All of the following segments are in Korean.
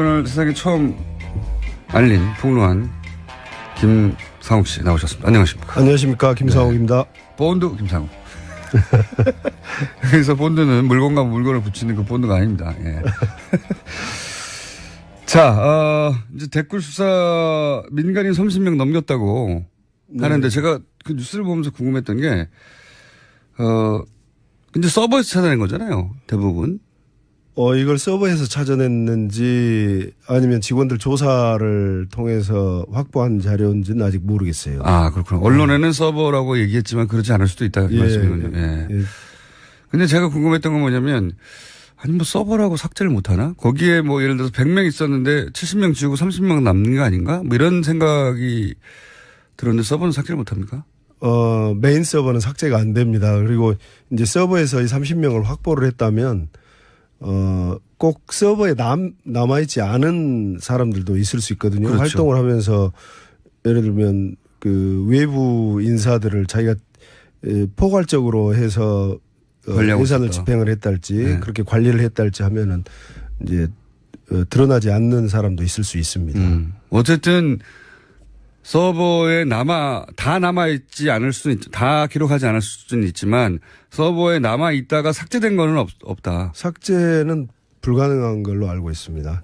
오늘 세상에 처음 알린 폭로한 김상욱 씨 나오셨습니다. 안녕하십니까. 안녕하십니까. 김상욱입니다. 네. 본드 김상욱. 그래서 본드는 물건과 물건을 붙이는 그 본드가 아닙니다. 예. 자, 이제 댓글 수사 민간인 30명 넘겼다고 하는데 제가 그 뉴스를 보면서 궁금했던 게, 근데 서버에서 찾아낸 거잖아요. 대부분. 이걸 서버에서 찾아냈는지 아니면 직원들 조사를 통해서 확보한 자료인지는 아직 모르겠어요. 아, 그렇구나. 언론에는 서버라고 얘기했지만 그렇지 않을 수도 있다. 그 말씀이군요. 예. 근데 제가 궁금했던 건 뭐냐면, 아니, 뭐 서버라고 삭제를 못하나? 거기에 뭐 예를 들어서 100명 있었는데 70명 지우고 30명 남는 거 아닌가? 뭐 이런 생각이 들었는데 서버는 삭제를 못합니까? 메인 서버는 삭제가 안 됩니다. 그리고 이제 서버에서 이 30명을 확보를 했다면, 꼭 서버에 남아있지 않은 사람들도 있을 수 있거든요. 그렇죠. 활동을 하면서 예를 들면 그 외부 인사들을 자기가 포괄적으로 해서 예산을 있었다. 집행을 했달지 그렇게 관리를 했달지 하면은 이제 드러나지 않는 사람도 있을 수 있습니다. 어쨌든 서버에 다 남아있지 않을 수는 다 기록하지 않을 수는 있지만 서버에 남아있다가 삭제된 거는 없다. 삭제는 불가능한 걸로 알고 있습니다.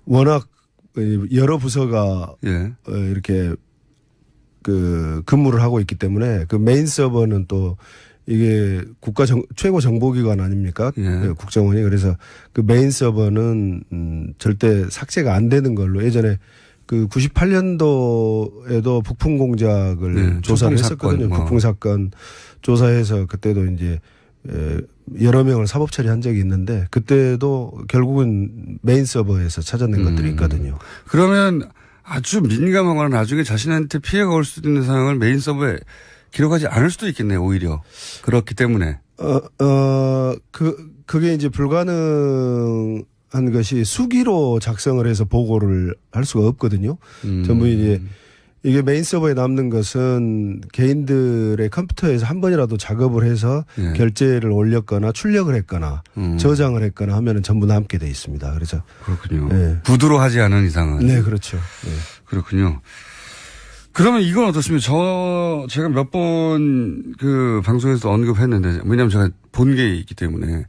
워낙 여러 부서가 이렇게 근무를 하고 있기 때문에 그 메인 서버는 또 이게 최고 정보기관 아닙니까? 국정원이. 그래서 그 메인 서버는 절대 삭제가 안 되는 걸로 예전에 그 98년도에도 북풍 공작을 조사를 했었거든요. 북풍 사건 조사해서 그때도 이제 여러 명을 사법 처리한 적이 있는데 그때도 결국은 메인 서버에서 찾아낸 것들이 있거든요. 그러면 아주 민감하거나 나중에 자신한테 피해가 올 수도 있는 상황을 메인 서버에 기록하지 않을 수도 있겠네요. 오히려 그렇기 때문에. 그게 이제 불가능한 것이 수기로 작성을 해서 보고를 할 수가 없거든요. 전부 이제 이게 메인 서버에 남는 것은 개인들의 컴퓨터에서 한 번이라도 작업을 해서 결제를 올렸거나 출력을 했거나 저장을 했거나 하면은 전부 남게 돼 있습니다. 그래서 그렇군요. 구두로 하지 않은 이상은. 네, 그렇죠. 그렇군요. 그러면 이건 어떻습니까? 제가 몇 번 그 방송에서 언급했는데, 왜냐면 제가 본 게 있기 때문에,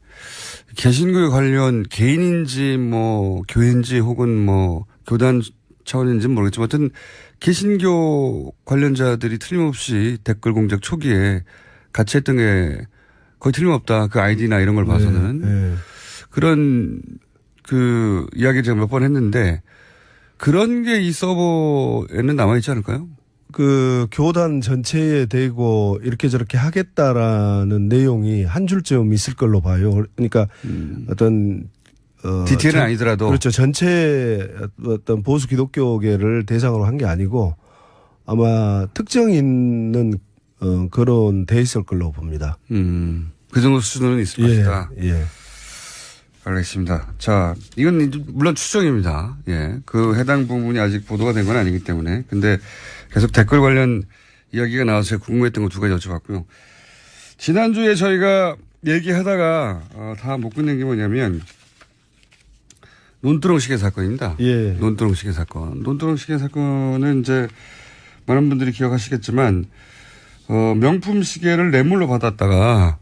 개신교에 관련 개인인지 뭐 교회인지 혹은 뭐 교단 차원인지는 모르겠지만, 어쨌든 개신교 관련자들이 틀림없이 댓글 공작 초기에 같이 했던 게 거의 틀림없다. 그 아이디나 이런 걸 봐서는. 그런 그 이야기 제가 몇 번 했는데, 그런 게 이 서버에는 남아있지 않을까요? 그 교단 전체에 대고 이렇게 저렇게 하겠다라는 내용이 한 줄쯤 있을 걸로 봐요. 그러니까 어떤 디테일은 아니더라도 그렇죠. 전체 어떤 보수 기독교계를 대상으로 한 게 아니고 아마 특정 있는 그런 돼 있을 걸로 봅니다. 그 정도 수준은 있을 것이다. 예. 알겠습니다. 자, 이건 물론 추정입니다. 예. 그 해당 부분이 아직 보도가 된 건 아니기 때문에. 근데 계속 댓글 관련 이야기가 나와서 제가 궁금했던 거 두 가지 여쭤봤고요. 지난주에 저희가 얘기하다가 다 못 끝낸 게 뭐냐면 논두렁 시계 사건입니다. 예. 논두렁 시계 사건. 논두렁 시계 사건은 이제 많은 분들이 기억하시겠지만 명품 시계를 뇌물로 받았다가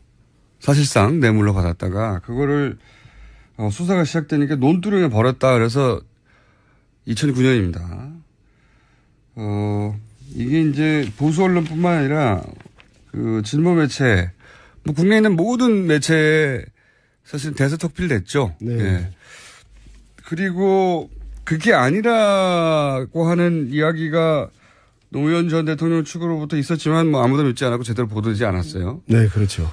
사실상 뇌물로 받았다가 그거를 수사가 시작되니까 논두렁에 버렸다. 그래서 2009년입니다. 이게 이제 보수 언론뿐만 아니라 그 진보 매체, 뭐 국내에 있는 모든 매체에 사실 대서특필됐죠. 네. 예. 그리고 그게 아니라고 하는 이야기가 노무현 전 대통령 측으로부터 있었지만 뭐 아무도 믿지 않았고 제대로 보도되지 않았어요. 네, 그렇죠.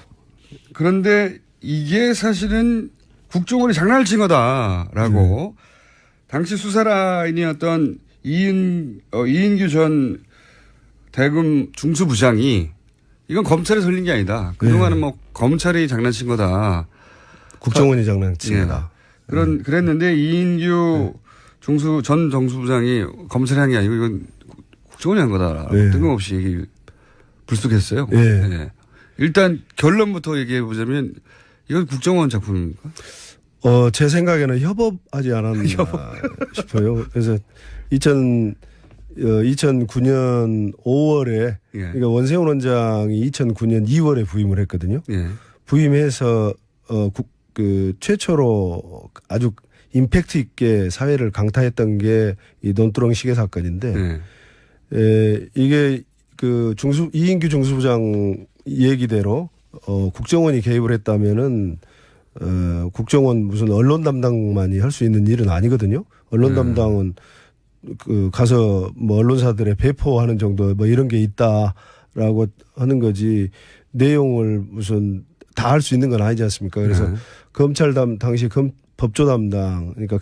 그런데 이게 사실은 국정원이 장난을 친 거다라고 당시 수사라인이었던 이인규 전 대검 중수부장이 이건 검찰이 설린 게 아니다. 그동안은 뭐 검찰이 장난친 거다. 국정원이 장난친 거다. 그랬는데 이인규 전 정수부장이 검찰이 한 게 아니고 이건 국정원이 한 거다. 뜬금없이 얘기 불쑥했어요. 네. 일단 결론부터 얘기해 보자면 이건 국정원 작품입니까? 제 생각에는 협업하지 않았나 싶어요. 그래서 2009년 5월에 예. 그러니까 원세훈 원장이 2009년 2월에 부임을 했거든요. 예. 부임해서 그 최초로 아주 임팩트 있게 사회를 강타했던 게 이 논두렁 시계 사건인데 이게 그 이인규 중수부장 얘기대로 국정원이 개입을 했다면은 국정원 무슨 언론 담당만이 할 수 있는 일은 아니거든요. 언론 담당은 그 가서 뭐 언론사들에 배포하는 정도 뭐 이런 게 있다라고 하는 거지 내용을 무슨 다 할 수 있는 건 아니지 않습니까? 그래서 검찰 당시 법조 담당 그러니까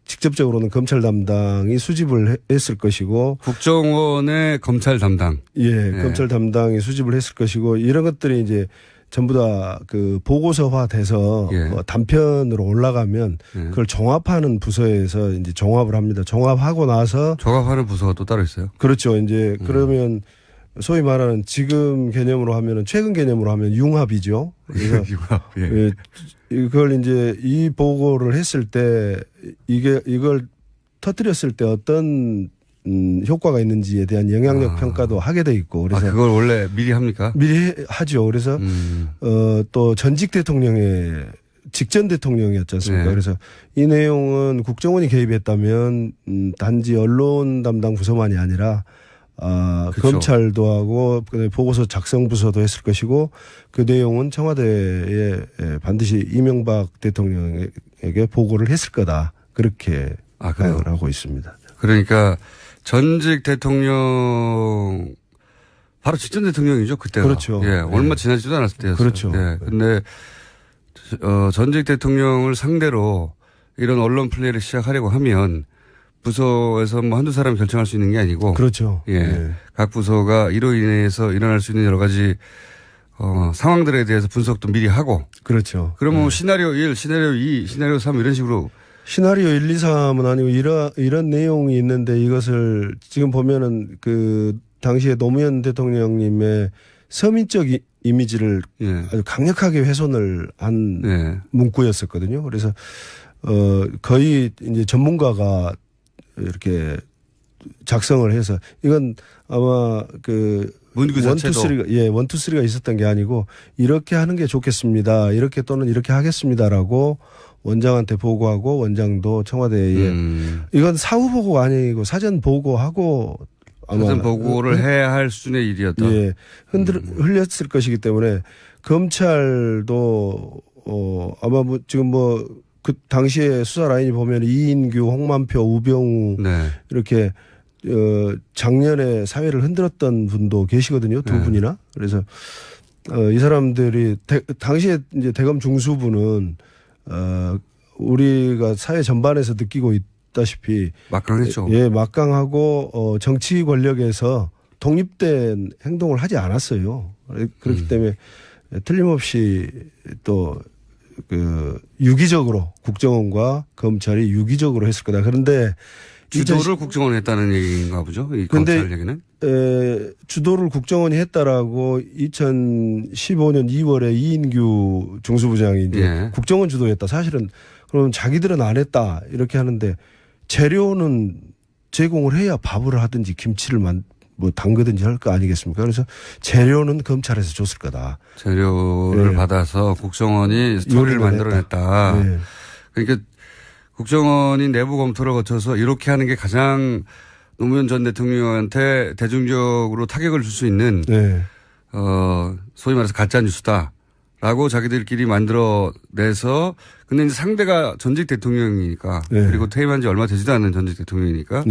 직접적으로는 검찰 담당이 수집을 했을 것이고 국정원의 검찰 담당. 예, 검찰 담당이 수집을 했을 것이고 이런 것들이 이제 전부 다 그 보고서화 돼서 단편으로 올라가면 그걸 종합하는 부서에서 이제 종합을 합니다. 종합하고 나서 종합하는 부서가 또 따로 있어요? 그렇죠. 이제 그러면 소위 말하는 지금 개념으로 하면은 최근 개념으로 하면 융합이죠. 그래서 융합. 예. 이걸 이제 이 보고를 했을 때 이걸 터뜨렸을 때 어떤 효과가 있는지에 대한 영향력 평가도 하게 돼 있고 그래서 그걸 원래 미리 합니까? 미리 하죠. 그래서 또 전직 대통령의 직전 대통령이었지 않습니까? 그래서 이 내용은 국정원이 개입했다면 단지 언론 담당 부서만이 아니라 그렇죠. 검찰도 하고 그다음에 보고서 작성 부서도 했을 것이고 그 내용은 청와대에 반드시 이명박 대통령에게 보고를 했을 거다. 그렇게 생각을 하고 있습니다. 그러니까 전직 대통령 바로 직전 대통령이죠 그때가. 그렇죠. 예, 얼마 지나지도 않았을 때였어요. 그렇죠. 예, 근데 전직 대통령을 상대로 이런 언론 플레이를 시작하려고 하면 부서에서 뭐 한두 사람이 결정할 수 있는 게 아니고. 그렇죠. 예. 각 부서가 이로 인해서 일어날 수 있는 여러 가지 상황들에 대해서 분석도 미리 하고. 그렇죠. 그러면 시나리오 1, 시나리오 2, 시나리오 3 이런 식으로. 시나리오 1, 2, 3은 아니고 이런 내용이 있는데 이것을 지금 보면은 그 당시에 노무현 대통령님의 서민적 이미지를 아주 강력하게 훼손을 한 문구였었거든요. 그래서 거의 이제 전문가가 이렇게 작성을 해서 이건 아마 그 문구 자체도 1, 2, 3가 있었던 게 아니고 이렇게 하는 게 좋겠습니다. 이렇게 또는 이렇게 하겠습니다라고 원장한테 보고하고 원장도 청와대에 이건 사후 보고가 아니고 사전 보고하고 사전 보고를 해야 할 수준의 일이었다. 예. 흘렸을 것이기 때문에 검찰도 아마 뭐 지금 뭐 그 당시에 수사 라인이 보면 이인규, 홍만표, 우병우 이렇게 작년에 사회를 흔들었던 분도 계시거든요. 두 분이나. 그래서 이 사람들이 당시에 이제 대검 중수부는 우리가 사회 전반에서 느끼고 있다시피 막강했죠. 예, 막강하고 정치 권력에서 독립된 행동을 하지 않았어요. 그렇기 때문에 틀림없이 또 그 유기적으로 국정원과 검찰이 유기적으로 했을 거다. 그런데 주도를 국정원이 했다는 얘기인가 보죠. 이 검찰 얘기는. 주도를 국정원이 했다라고 2015년 2월에 이인규 중수부장이 이제 국정원 주도했다. 사실은 그럼 자기들은 안 했다 이렇게 하는데 재료는 제공을 해야 밥을 하든지 김치를 뭐 담그든지 할 거 아니겠습니까? 그래서 재료는 검찰에서 줬을 거다. 재료를 받아서 국정원이 스토리를 만들어냈다. 그러니까 국정원이 내부 검토를 거쳐서 이렇게 하는 게 가장 노무현 전 대통령한테 대중적으로 타격을 줄 수 있는 소위 말해서 가짜 뉴스다라고 자기들끼리 만들어내서 근데 이제 상대가 전직 대통령이니까 그리고 퇴임한 지 얼마 되지도 않은 전직 대통령이니까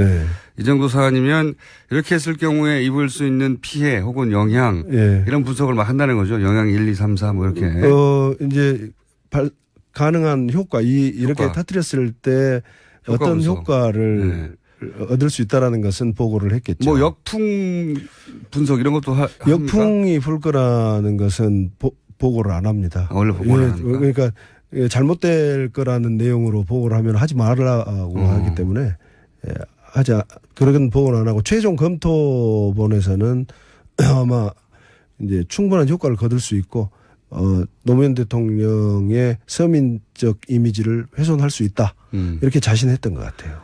이 정도 사안이면 이렇게 했을 경우에 입을 수 있는 피해 혹은 영향 이런 분석을 막 한다는 거죠. 영향 1, 2, 3, 4 뭐 이렇게. 이제 가능한 효과 이렇게 터뜨렸을 때 어떤 효과를 얻을 수 있다라는 것은 보고를 했겠죠. 뭐 역풍 분석 이런 것도 역풍이 불 거라는 것은 보고를 안 합니다. 원래 보고를 안 합니까? 그러니까 잘못될 거라는 내용으로 보고를 하면 하지 말라고 하기 때문에 그런 보고는 안 하고 최종 검토본에서는 아마 이제 충분한 효과를 거둘 수 있고 노무현 대통령의 서민적 이미지를 훼손할 수 있다. 이렇게 자신했던 것 같아요.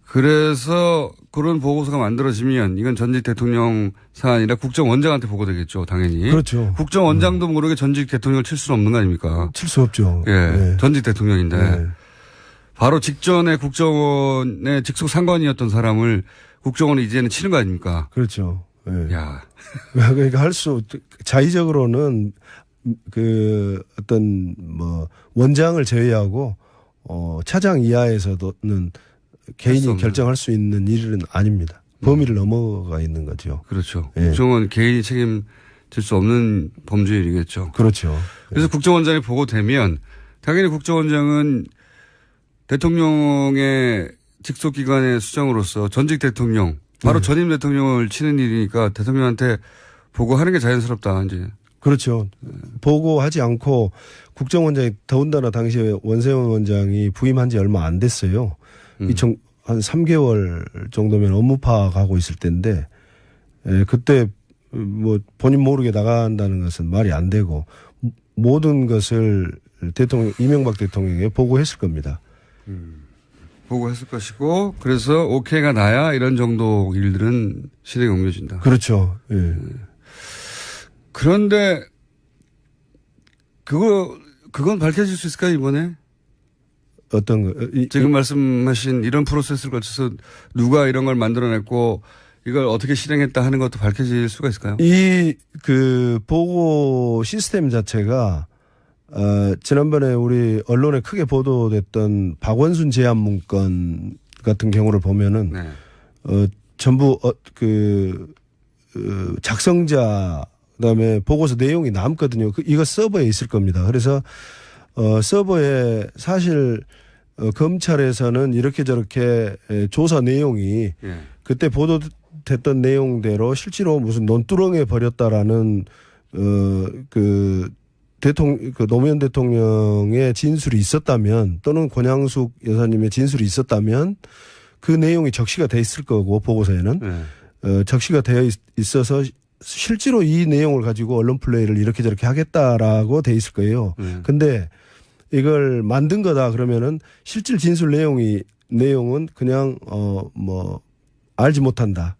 그래서 그런 보고서가 만들어지면 이건 전직 대통령 사안이라 국정원장한테 보고되겠죠, 당연히. 그렇죠. 국정원장도 모르게 전직 대통령을 칠 수는 없는 거 아닙니까? 칠 수 없죠. 예. 네. 전직 대통령인데. 네. 바로 직전에 국정원의 직속 상관이었던 사람을 국정원이 이제는 치는 거 아닙니까? 그렇죠. 예. 야. 그러니까 자의적으로는 어떤 원장을 제외하고 차장 이하에서는 개인이 결정할 수 있는 일은 아닙니다. 범위를 넘어가 있는 거죠. 그렇죠. 예. 국정원 개인이 책임질 수 없는 범죄일이겠죠. 그렇죠. 그래서 국정원장이 보고되면 당연히 국정원장은 대통령의 직속기관의 수장으로서 전직 대통령, 바로 전임 대통령을 치는 일이니까 대통령한테 보고하는 게 자연스럽다, 이제. 그렇죠. 보고하지 않고 국정원장이 더군다나 당시에 원세훈 원장이 부임한 지 얼마 안 됐어요. 한 3개월 정도면 업무 파악하고 있을 때인데, 그때 본인 모르게 나간다는 것은 말이 안 되고 모든 것을 이명박 대통령에게 보고했을 겁니다. 보고했을 것이고, 그래서 오케이가 나야 이런 정도 일들은 실행에 옮겨진다. 그렇죠. 예. 그런데 그건 밝혀질 수 있을까요, 이번에? 어떤 거? 지금 말씀하신 이런 프로세스를 거쳐서 누가 이런 걸 만들어냈고 이걸 어떻게 실행했다 하는 것도 밝혀질 수가 있을까요? 보고 시스템 자체가 지난번에 우리 언론에 크게 보도됐던 박원순 제안 문건 같은 경우를 보면은 네. 전부 작성자 그다음에 보고서 내용이 남거든요. 이거 서버에 있을 겁니다. 그래서 서버에 사실 검찰에서는 이렇게 저렇게 조사 내용이 예. 그때 보도됐던 내용대로 실제로 무슨 논두렁에 버렸다라는 노무현 대통령의 진술이 있었다면 또는 권양숙 여사님의 진술이 있었다면 그 내용이 적시가 돼 있을 거고 보고서에는 적시가 되어 있어서 실제로 이 내용을 가지고 언론 플레이를 이렇게 저렇게 하겠다라고 돼 있을 거예요. 근데 이걸 만든 거다 그러면은 실질 진술 내용은 그냥 알지 못한다.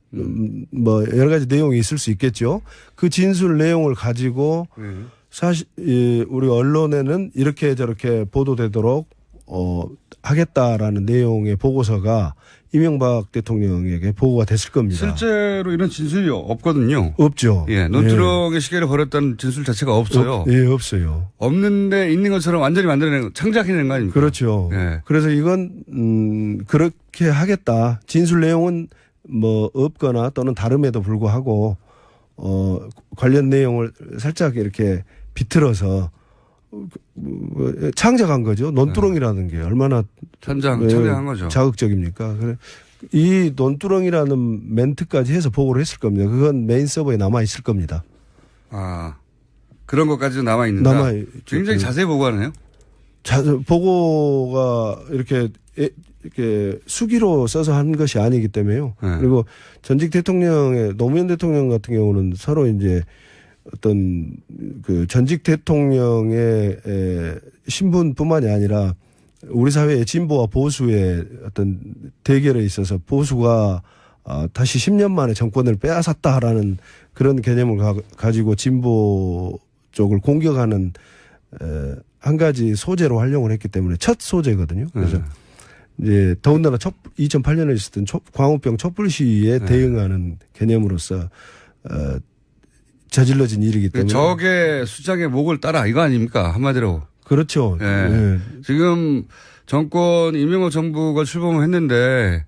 여러 가지 내용이 있을 수 있겠죠. 그 진술 내용을 가지고 사실 우리 언론에는 이렇게 저렇게 보도되도록 하겠다라는 내용의 보고서가 이명박 대통령에게 보고가 됐을 겁니다. 실제로 이런 진술이 없거든요. 없죠. 예, 논두렁의 시계를 버렸다는 진술 자체가 없어요. 예, 없어요. 없는데 있는 것처럼 완전히 창작해낸 거 아닙니까? 그렇죠. 예. 그래서 이건 그렇게 하겠다. 진술 내용은 없거나 또는 다름에도 불구하고 관련 내용을 살짝 이렇게 비틀어서 창작한 거죠. 논두렁이라는 게 얼마나 창작한 거죠. 자극적입니까? 그래. 이 논두렁이라는 멘트까지 해서 보고를 했을 겁니다. 그건 메인 서버에 남아 있을 겁니다. 아, 그런 것까지도 남아 있는다. 굉장히 자세히 보고하네요. 보고가 이렇게 수기로 써서 한 것이 아니기 때문에요. 네. 그리고 전직 노무현 대통령 같은 경우는 서로 이제 어떤 전직 대통령의 신분뿐만이 아니라 우리 사회의 진보와 보수의 어떤 대결에 있어서 보수가 다시 10년 만에 정권을 빼앗았다라는 그런 개념을 가지고 진보 쪽을 공격하는 한 가지 소재로 활용을 했기 때문에 첫 소재거든요. 그래서 이제 더군다나 2008년에 있었던 광우병 촛불 시위에 대응하는 개념으로서 저질러진 일이기 때문에 적의 수장의 목을 따라 이거 아닙니까? 한마디로. 그렇죠. 예. 네. 지금 이명박 정부가 출범을 했는데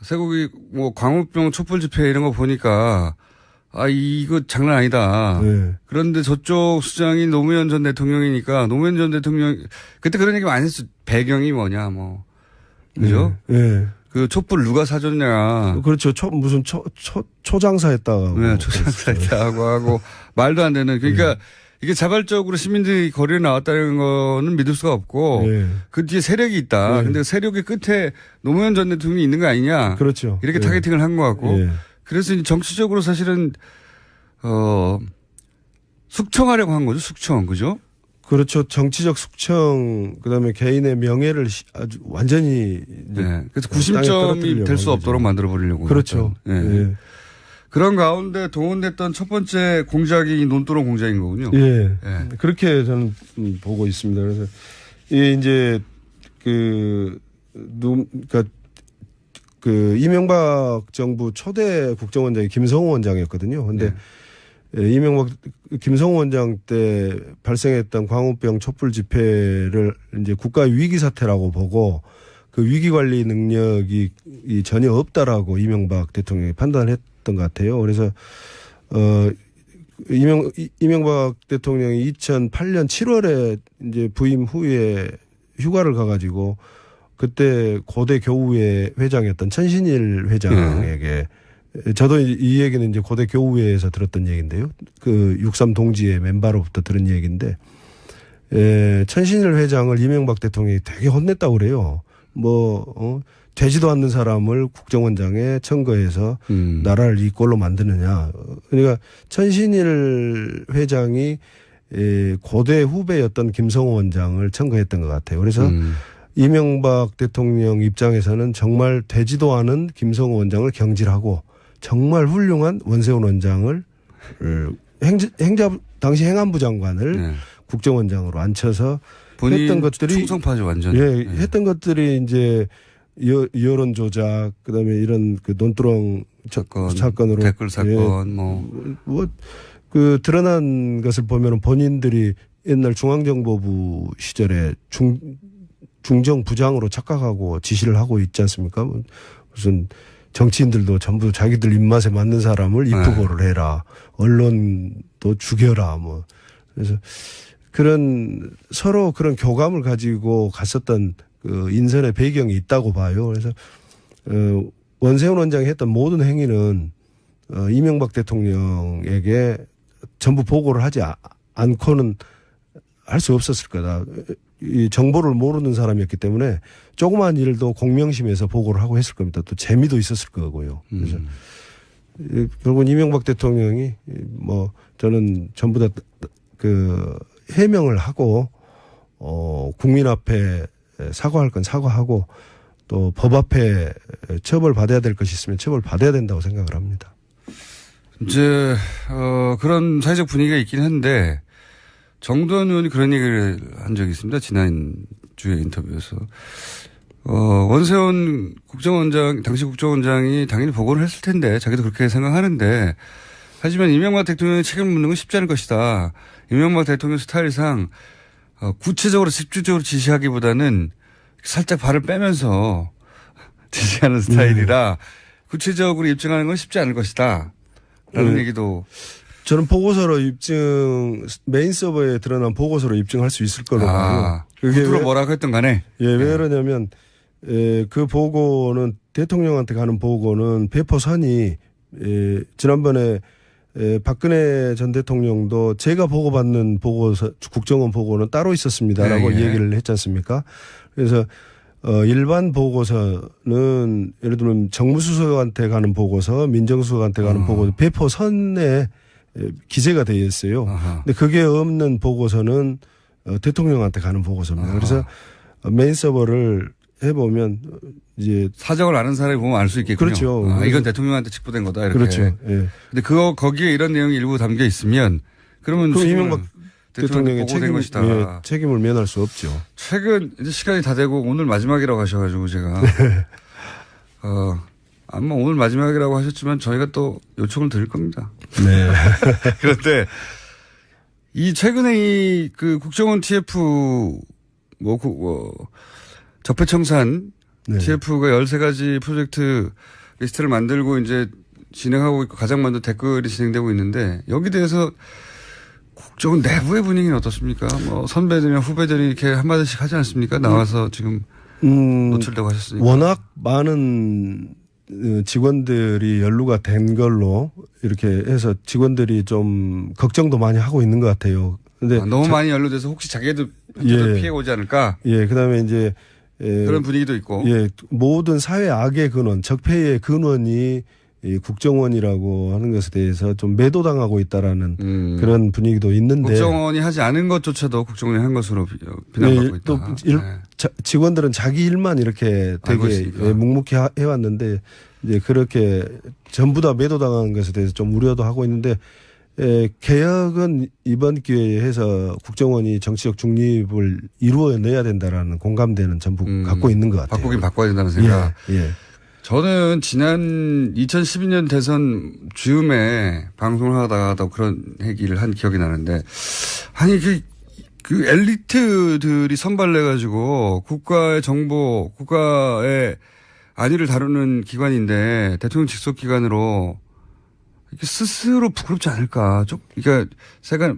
세국이 광우병 촛불 집회 이런 거 보니까 이거 장난 아니다. 네. 그런데 저쪽 수장이 노무현 전 대통령이니까 노무현 전 대통령 그때 그런 얘기 많이 했어. 배경이 뭐냐 그죠? 네. 그 촛불 누가 사줬냐. 그렇죠. 무슨 초장사했다고. 네, 초장사했다고 하고 말도 안 되는. 그러니까 이게 자발적으로 시민들이 거리에 나왔다는 거는 믿을 수가 없고 그 뒤에 세력이 있다. 근데 세력의 끝에 노무현 전 대통령이 있는 거 아니냐. 그렇죠. 이렇게 타겟팅을 한 것 같고. 그래서 정치적으로 사실은 숙청하려고 한 거죠. 숙청. 그죠? 그렇죠. 정치적 숙청, 그다음에 개인의 명예를 아주 완전히. 네. 그래서 구심점이 될 수 없도록 만들어버리려고. 그렇죠. 네. 네. 그런 가운데 동원됐던 첫 번째 공작이 논두렁 공작인 거군요. 예. 네. 그렇게 저는 보고 있습니다. 그래서 이게 이제 그러니까 그 이명박 정부 초대 국정원장이 김성호 원장이었거든요. 근데 이명박 김성호 원장 때 발생했던 광우병 촛불 집회를 이제 국가 위기 사태라고 보고 그 위기 관리 능력이 전혀 없다라고 이명박 대통령이 판단했던 것 같아요. 그래서 이명박 대통령이 2008년 7월에 이제 부임 후에 휴가를 가가지고 그때 고대 교우회 회장이었던 천신일 회장에게 저도 이 얘기는 이제 고대 교우회에서 들었던 얘기인데요. 그 63 동지의 멤버로부터 들은 얘기인데, 천신일 회장을 이명박 대통령이 되게 혼냈다고 그래요. 되지도 않는 사람을 국정원장에 청거해서 나라를 이 꼴로 만드느냐. 그러니까 천신일 회장이 고대 후배였던 김성호 원장을 청거했던 것 같아요. 그래서 이명박 대통령 입장에서는 정말 되지도 않은 김성호 원장을 경질하고 정말 훌륭한 원세훈 원장을 당시 행안부 장관을 국정원장으로 앉혀서 했던 것들이 충성파죠 완전. 했던 것들이 이제 여론 조작, 그다음에 이런 그 논두렁 사건으로 댓글 사건 그 드러난 것을 보면은 본인들이 옛날 중앙정보부 시절에 중정부장으로 착각하고 지시를 하고 있지 않습니까? 무슨 정치인들도 전부 자기들 입맛에 맞는 사람을 입후보를 해라. 언론도 죽여라. 그래서 그런 서로 그런 교감을 가지고 갔었던 그 인선의 배경이 있다고 봐요. 그래서 원세훈 원장이 했던 모든 행위는 이명박 대통령에게 전부 보고를 하지 않고는 할 수 없었을 거다. 이 정보를 모르는 사람이었기 때문에 조그만 일도 공명심에서 보고를 하고 했을 겁니다. 또 재미도 있었을 거고요. 그래서 결국은 이명박 대통령이 저는 전부 다 그 해명을 하고 국민 앞에 사과할 건 사과하고 또 법 앞에 처벌 받아야 될 것이 있으면 처벌 받아야 된다고 생각을 합니다. 이제 그런 사회적 분위기가 있긴 한데 정도현 의원이 그런 얘기를 한 적이 있습니다. 지난주에 인터뷰에서. 원세훈 당시 국정원장이 당연히 보고를 했을 텐데 자기도 그렇게 생각하는데 하지만 이명박 대통령이 책임을 묻는 건 쉽지 않을 것이다. 이명박 대통령 스타일상 구체적으로 집중적으로 지시하기보다는 살짝 발을 빼면서 지시하는 스타일이라 구체적으로 입증하는 건 쉽지 않을 것이다. 라는 얘기도. 저는 보고서로 메인 서버에 드러난 보고서로 입증할 수 있을 걸로 봐요. 그게 뭐라고 했던 간에. 왜 그러냐면, 그 보고는 대통령한테 가는 보고는 배포선이, 지난번에, 박근혜 전 대통령도 제가 보고받는 보고서, 국정원 보고는 따로 있었습니다라고 얘기를 했지 않습니까? 그래서, 일반 보고서는 예를 들면 정무수석한테 가는 보고서, 민정수석한테 가는 보고서, 배포선에 기재가 되어 있어요. 근데 그게 없는 보고서는 대통령한테 가는 보고서입니다. 그래서 메인 서버를 해보면 이제 사정을 아는 사람이 보면 알 수 있겠군요. 그렇죠. 이건 대통령한테 직보된 거다 이렇게. 그렇죠. 근데 거기에 이런 내용이 일부 담겨 있으면 그러면 이명박 대통령의 책임을 면할 수 없죠. 최근 이제 시간이 다 되고 오늘 마지막이라고 하셔가지고 제가 아마 오늘 마지막이라고 하셨지만 저희가 또 요청을 드릴 겁니다. 네. 그런데 최근에 그 국정원 TF 적폐청산 TF가 13가지 프로젝트 리스트를 만들고 이제 진행하고 있고 가장 먼저 댓글이 진행되고 있는데 여기 대해서 국정원 내부의 분위기는 어떻습니까? 선배들이나 후배들이 이렇게 한마디씩 하지 않습니까? 나와서 지금 노출되고 하셨으니까. 워낙 많은 직원들이 연루가 된 걸로 이렇게 해서 직원들이 좀 걱정도 많이 하고 있는 것 같아요. 근데 너무 많이 연루돼서 혹시 자기도 피해 오지 않을까? 그다음에 이제 그런 분위기도 있고. 모든 사회 악의 근원, 적폐의 근원이 이 국정원이라고 하는 것에 대해서 좀 매도당하고 있다라는 그런 분위기도 있는데 국정원이 하지 않은 것조차도 국정원이 한 것으로 비난받고 있다. 또 직원들은 자기 일만 이렇게 되게 묵묵히 해왔는데 이제 그렇게 전부 다 매도당한 것에 대해서 좀 우려도 하고 있는데 개혁은 이번 기회에 해서 국정원이 정치적 중립을 이루어내야 된다라는 공감대는 전부 갖고 있는 것 같아요. 바꾸긴 바꿔야 된다는 생각. 예. 저는 지난 2012년 대선 즈음에 방송을 하다가도 그런 얘기를 한 기억이 나는데, 아니 그 엘리트들이 선발해가지고 국가의 정보, 국가의 안위를 다루는 기관인데 대통령 직속 기관으로 이게 스스로 부끄럽지 않을까? 그러니까 제가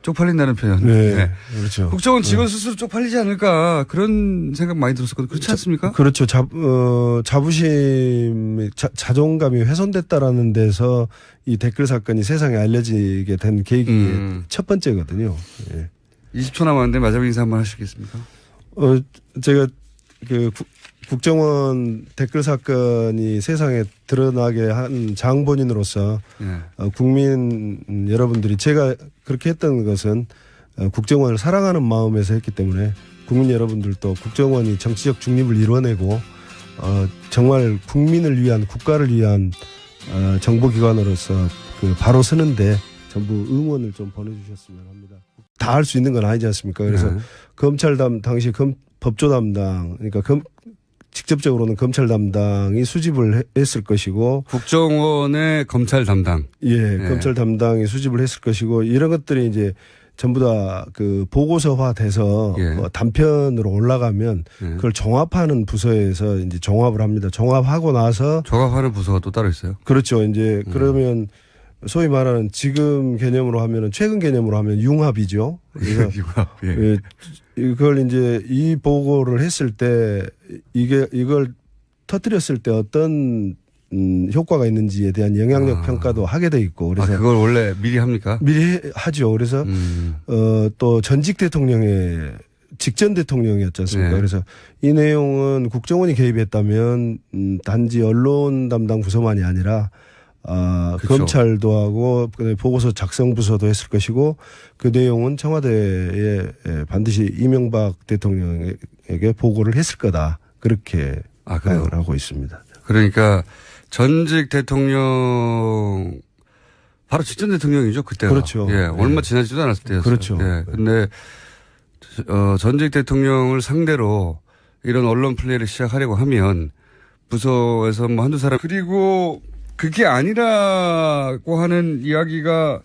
쪽팔린다는 표현. 네. 그렇죠. 국정원 직원 스스로 쪽팔리지 않을까? 그런 생각 많이 들었었거든요. 그렇지 않습니까? 그렇죠. 자부심, 자존감이 훼손됐다라는 데서 이 댓글 사건이 세상에 알려지게 된 계기 첫 번째거든요. 예. 20초 남았는데 마지막 인사 한번 하시겠습니까? 제가 국정원 댓글 사건이 세상에 드러나게 한 장본인으로서 국민 여러분들이 제가 그렇게 했던 것은 국정원을 사랑하는 마음에서 했기 때문에 국민 여러분들도 국정원이 정치적 중립을 이뤄내고 정말 국민을 위한 국가를 위한 정보기관으로서 바로 서는데 전부 응원을 좀 보내주셨으면 합니다. 다 할 수 있는 건 아니지 않습니까? 그래서 검찰 당시 법조 담당 그러니까 직접적으로는 검찰 담당이 수집을 했을 것이고 국정원의 검찰 담당. 예, 검찰 담당이 수집을 했을 것이고 이런 것들이 이제 전부 다 보고서화 돼서 단편으로 올라가면 그걸 종합하는 부서에서 이제 종합을 합니다. 종합하고 나서 종합하는 부서가 또 따로 있어요? 그렇죠. 이제 그러면 소위 말하는 지금 개념으로 하면은 최근 개념으로 하면 융합이죠. 그래서 융합. 예. 이걸 이제 이 보고를 했을 때 이걸 터뜨렸을 때 어떤 효과가 있는지에 대한 영향력 평가도 하게 돼 있고 그래서 그걸 원래 미리 합니까? 미리 하죠. 그래서 또 전직 대통령의 직전 대통령이었지 않습니까? 네. 그래서 이 내용은 국정원이 개입했다면 단지 언론 담당 부서만이 아니라 그렇죠. 검찰도 하고 보고서 작성 부서도 했을 것이고 그 내용은 청와대에 반드시 이명박 대통령에게 보고를 했을 거다. 그렇게 생각을 하고 있습니다. 그러니까 전직 대통령 바로 직전 대통령이죠. 그때가. 그렇죠. 예, 얼마 지나지도 않았을 때였어요. 그렇죠. 예. 근데 전직 대통령을 상대로 이런 언론 플레이를 시작하려고 하면 부서에서 뭐 한두 사람 그리고 그게 아니라고 하는 이야기가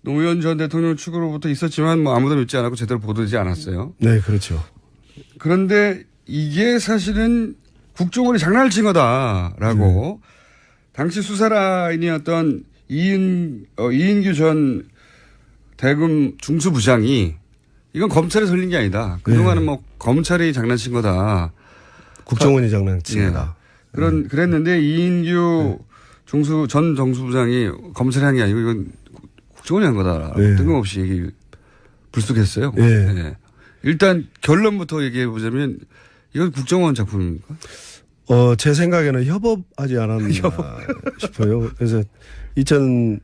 노무현 전 대통령 측으로부터 있었지만 뭐 아무도 믿지 않았고 제대로 보도되지 않았어요. 네, 그렇죠. 그런데 이게 사실은 국정원이 장난을 친 거다라고 당시 수사라인이었던 이인규 전 대검 중수부장이 이건 검찰이 설린 게 아니다. 그동안은 뭐 검찰이 장난친 거다. 국정원이 장난친 거다. 그랬는데 이인규 전 정수부장이 검찰이 한 게 아니고 이건 국정원이 한 거다. 뜬금없이 얘기 불쑥했어요. 네. 일단 결론부터 얘기해 보자면 이건 국정원 작품입니까? 제 생각에는 협업하지 않았나 싶어요. 그래서 2009년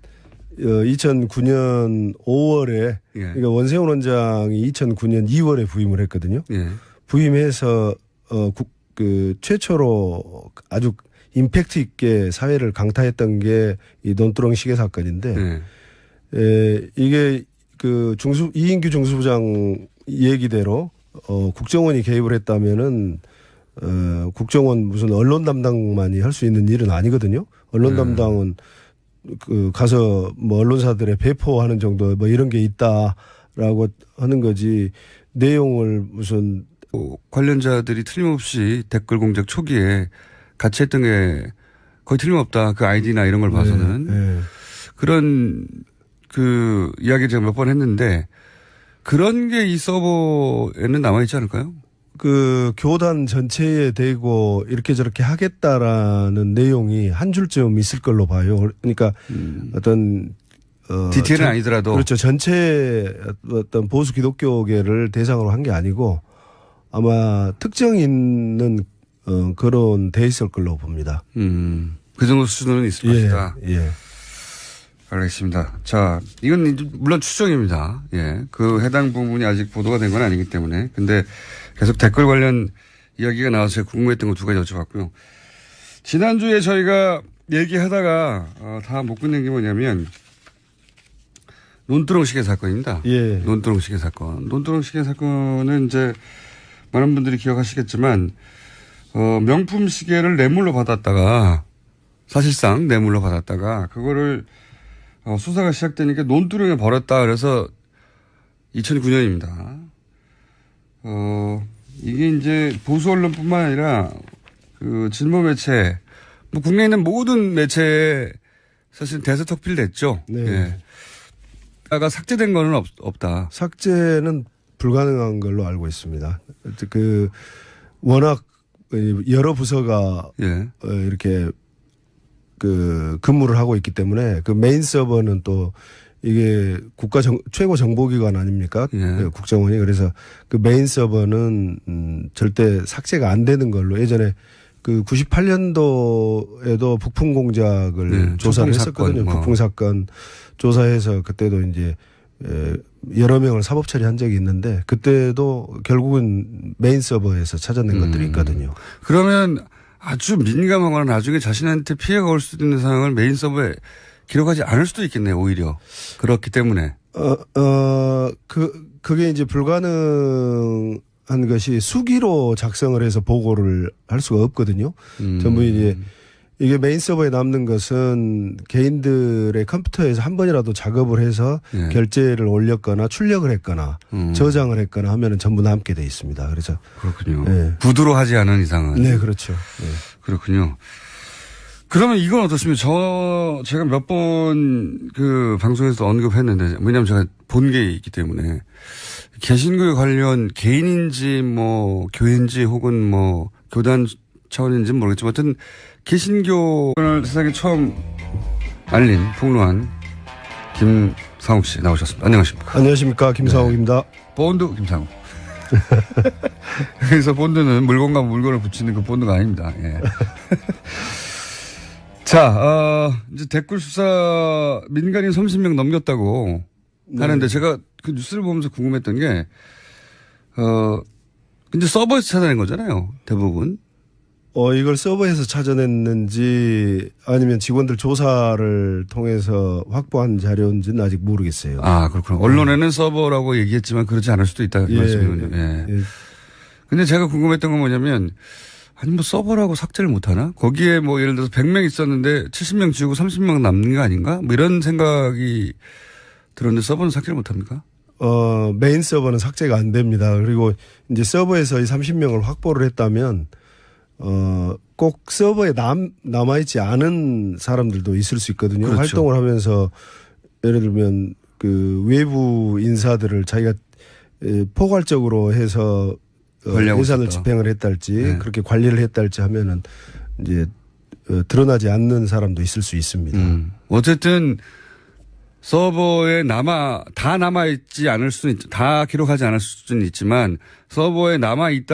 5월에 그러니까 원세훈 원장이 2009년 2월에 부임을 했거든요. 부임해서 최초로 아주 임팩트 있게 사회를 강타했던 게 이 논두렁 시계 사건인데 이게 이인규 중수부장 얘기대로 국정원이 개입을 했다면은 국정원 무슨 언론 담당만이 할 수 있는 일은 아니거든요. 언론 담당은 가서 뭐 언론사들에 배포하는 정도 뭐 이런 게 있다라고 하는 거지 내용을 무슨 관련자들이 틀림없이 댓글 공작 초기에 같이 했던 게 거의 틀림없다. 그 아이디나 이런 걸 봐서는 그런 이야기를 제가 몇 번 했는데 그런 게 이 서버에는 남아있지 않을까요? 교단 전체에 대고 이렇게 저렇게 하겠다라는 내용이 한 줄쯤 있을 걸로 봐요. 그러니까 어떤 디테일은 아니더라도 그렇죠. 전체 어떤 보수 기독교계를 대상으로 한 게 아니고 아마 특정 있는 그런 돼 있을 걸로 봅니다. 그 정도 수준은 있을 것이다. 예. 알겠습니다. 자, 이건 물론 추정입니다. 예. 그 해당 부분이 아직 보도가 된 건 아니기 때문에. 근데 계속 댓글 관련 이야기가 나와서 제가 궁금했던 거 두 가지 여쭤봤고요. 지난주에 저희가 얘기하다가 다 못 끝낸 게 뭐냐면 논두렁 시계 사건입니다. 예. 논두렁 시계 사건. 논두렁 시계 사건은 이제 많은 분들이 기억하시겠지만 명품 시계를 뇌물로 받았다가 사실상 뇌물로 받았다가 그거를 수사가 시작되니까 논두렁에 버렸다. 그래서 2009년입니다. 이게 이제 보수 언론뿐만 아니라 그 진보 매체, 뭐 국내에 있는 모든 매체에 사실 대서특필됐죠. 네. 예. 가 삭제된 거는 없다. 삭제는 불가능한 걸로 알고 있습니다. 그 워낙 여러 부서가 예. 이렇게 그 근무를 하고 있기 때문에 그 메인 서버는 또 이게 국가 최고 정보기관 아닙니까? 예. 국정원이. 그래서 그 메인 서버는 절대 삭제가 안 되는 걸로 예전에 그 98년도에도 북풍 공작을 네, 조사를 했었거든요. 북풍 사건 조사해서 그때도 이제 여러 명을 사법 처리한 적이 있는데 그때도 결국은 메인 서버에서 찾아낸 것들이 있거든요. 그러면 아주 민감하거나 나중에 자신한테 피해가 올 수도 있는 상황을 메인 서버에 기록하지 않을 수도 있겠네요. 오히려 그렇기 때문에. 그게 이제 불가능한 것이 수기로 작성을 해서 보고를 할 수가 없거든요. 전부 이제 이게 메인 서버에 남는 것은 개인들의 컴퓨터에서 한 번이라도 작업을 해서 예. 결제를 올렸거나 출력을 했거나 저장을 했거나 하면은 전부 남게 돼 있습니다. 그래서 그렇군요. 네. 구두로 하지 않은 이상은. 네, 그렇죠. 네. 그렇군요. 그러면 이건 어떻습니까? 제가 몇 번 그 방송에서 언급했는데, 왜냐하면 제가 본 게 있기 때문에 개신교에 관련 개인인지 뭐 교회인지 혹은 뭐 교단 차원인지는 모르겠지만 하여튼 개신교를 세상에 처음 알린 폭로한 김상욱 씨 나오셨습니다. 안녕하십니까? 안녕하십니까. 김상욱입니다. 본드 김상욱. 그래서 본드는 물건과 물건을 붙이는 그 본드가 아닙니다. 예. 자, 이제 댓글 수사 민간인 30명 넘겼다고 하는데 제가 그 뉴스를 보면서 궁금했던 게, 근데 서버에서 찾아낸 거잖아요. 대부분. 이걸 서버에서 찾아냈는지 아니면 직원들 조사를 통해서 확보한 자료인지는 아직 모르겠어요. 아, 그렇구나. 언론에는 서버라고 얘기했지만 그렇지 않을 수도 있다. 그 말씀이군요. 예. 근데 제가 궁금했던 건 뭐냐면, 아니, 뭐 서버라고 삭제를 못하나? 거기에 뭐 예를 들어서 100명 있었는데 70명 지우고 30명 남는 거 아닌가? 뭐 이런 생각이 들었는데 서버는 삭제를 못합니까? 메인 서버는 삭제가 안 됩니다. 그리고 이제 서버에서 이 30명을 확보를 했다면, 꼭 서버에 남아있지 않은 사람들도 있을 수 있거든요. 그렇죠. 활동을 하면서 예를 들면 그 외부 인사들을 자기가 포괄적으로 해서 예산을 있었다. 집행을 했달지 네. 그렇게 관리를 했달지 하면은 이제 드러나지 않는 사람도 있을 수 있습니다. 어쨌든 서버에 다 남아있지 않을 수는 다 기록하지 않을 수는 있지만 서버에 남아있다.